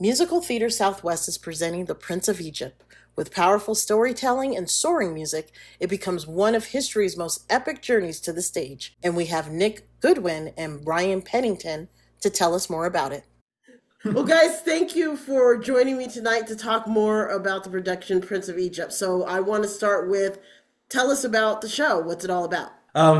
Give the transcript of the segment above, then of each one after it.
Musical Theater Southwest is presenting The Prince of Egypt. With powerful storytelling and soaring music, it becomes one of history's most epic journeys to the stage. And we have Nick Goodwin and Brian Pennington to tell us more about it. Well, guys, thank you for joining me tonight to talk more about the production Prince of Egypt. So, I want to start with tell us about the show. What's it all about?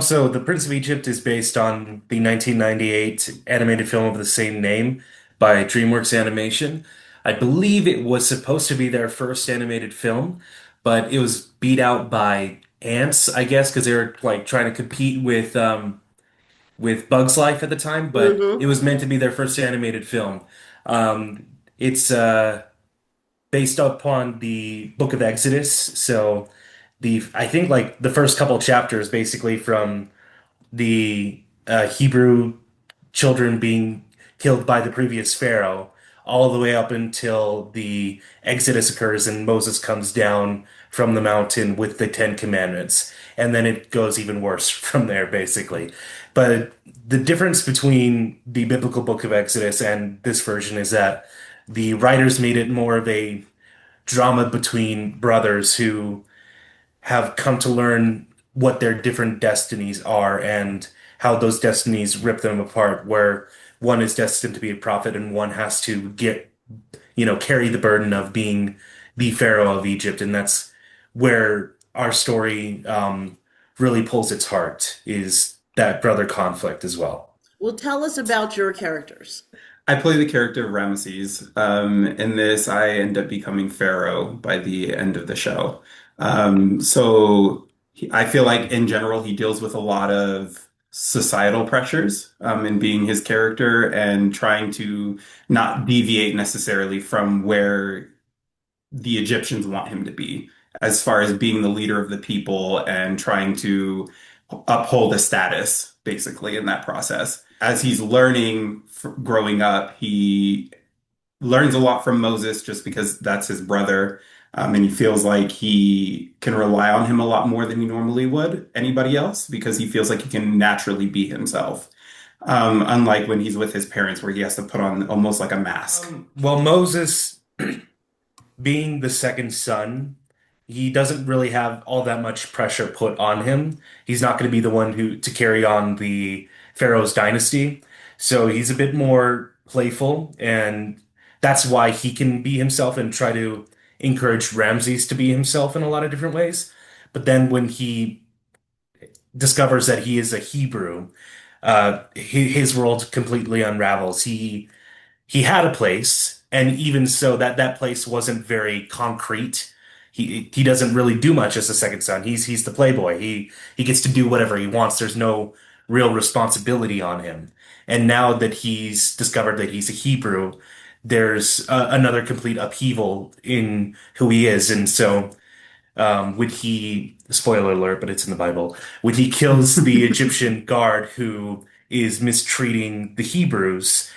So The Prince of Egypt is based on the 1998 animated film of the same name by DreamWorks Animation. I believe it was supposed to be their first animated film, but it was beat out by Ants, I guess, because they were like trying to compete with Bugs Life at the time, but it Mm-hmm. was meant to be their first animated film. It's based upon the Book of Exodus, so the I think like the first couple chapters basically from the Hebrew children being killed by the previous Pharaoh, all the way up until the Exodus occurs and Moses comes down from the mountain with the Ten Commandments. And then it goes even worse from there, basically. But the difference between the biblical book of Exodus and this version is that the writers made it more of a drama between brothers who have come to learn what their different destinies are and how those destinies rip them apart, where one is destined to be a prophet and one has to carry the burden of being the Pharaoh of Egypt. And that's where our story really pulls its heart, is that brother conflict as well. Well, tell us about your characters. I play the character of Ramesses. In this, I end up becoming Pharaoh by the end of the show. I feel like in general, he deals with a lot of societal pressures in being his character and trying to not deviate necessarily from where the Egyptians want him to be, as far as being the leader of the people and trying to uphold a status, basically, in that process. As he's learning, growing up, he learns a lot from Moses just because that's his brother. And he feels like he can rely on him a lot more than he normally would anybody else because he feels like he can naturally be himself. Unlike when he's with his parents, where he has to put on almost like a mask. Well, Moses being the second son, he doesn't really have all that much pressure put on him. He's not going to be the one who to carry on the Pharaoh's dynasty. So he's a bit more playful, and that's why he can be himself and try to encourage Ramses to be himself in a lot of different ways. But then when he discovers that he is a Hebrew, his world completely unravels. He had a place, and even so, that place wasn't very concrete. He doesn't really do much as a second son. He's the playboy. He gets to do whatever he wants. There's no real responsibility on him. And now that he's discovered that he's a Hebrew, there's another complete upheaval in who he is. And so when he, spoiler alert, but it's in the Bible, when he kills the Egyptian guard who is mistreating the Hebrews,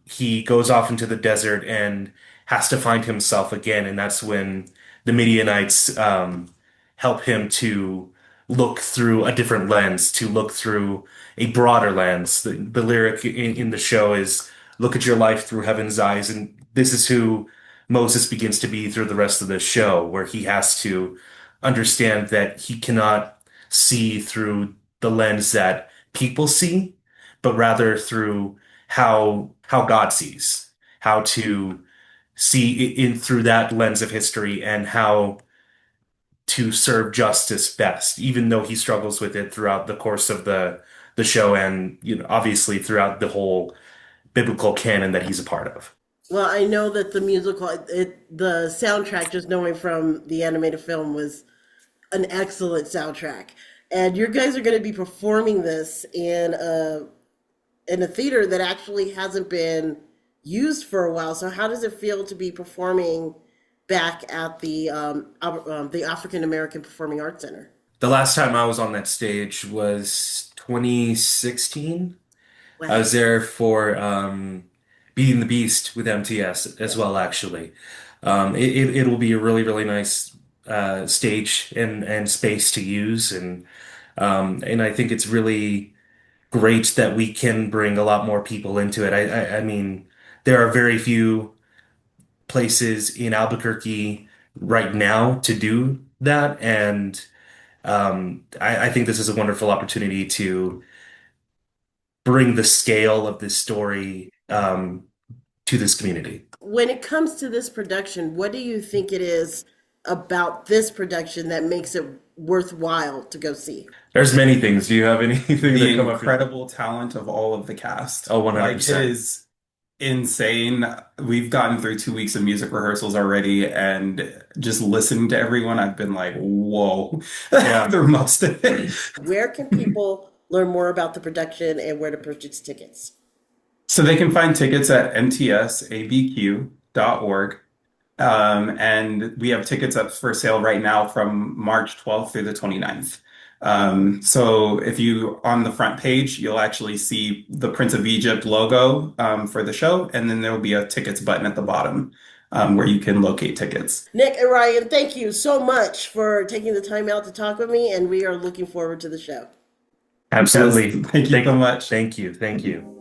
he goes off into the desert and has to find himself again. And that's when the Midianites help him to look through a different lens, to look through a broader lens. The lyric in the show is, "Look at your life through heaven's eyes." And this is who Moses begins to be through the rest of the show, where he has to understand that he cannot see through the lens that people see, but rather through how God sees, how to see in through that lens of history and how to serve justice best, even though he struggles with it throughout the course of the show and obviously throughout the whole biblical canon that he's a part of. Well, I know that the soundtrack, just knowing from the animated film, was an excellent soundtrack. And you guys are going to be performing this in a theater that actually hasn't been used for a while. So, how does it feel to be performing back at the African American Performing Arts Center? The last time I was on that stage was 2016. I Wow. was there for Beating the Beast with MTS as well, actually. It'll be a really, really nice stage and space to use, and I think it's really great that we can bring a lot more people into it. I mean, there are very few places in Albuquerque right now to do that, and I think this is a wonderful opportunity to bring the scale of this story to this community. When it comes to this production, what do you think it is about this production that makes it worthwhile to go see? There's many things. Do you have anything The that come up? incredible talent of all of the cast. Oh, Like, it 100%. is insane. We've gotten through 2 weeks of music rehearsals already, and just listening to everyone, I've been like, whoa, Yeah. through most of it. Where can people learn more about the production and where to purchase tickets? So they can find tickets at ntsabq.org. And we have tickets up for sale right now from March 12th through the 29th. So if you on the front page, you'll actually see the Prince of Egypt logo for the show, and then there'll be a tickets button at the bottom where you can locate tickets. Nick and Ryan, thank you so much for taking the time out to talk with me, and we are looking forward to the show. Absolutely. Yes, thank you so much. Thank you. Thank you.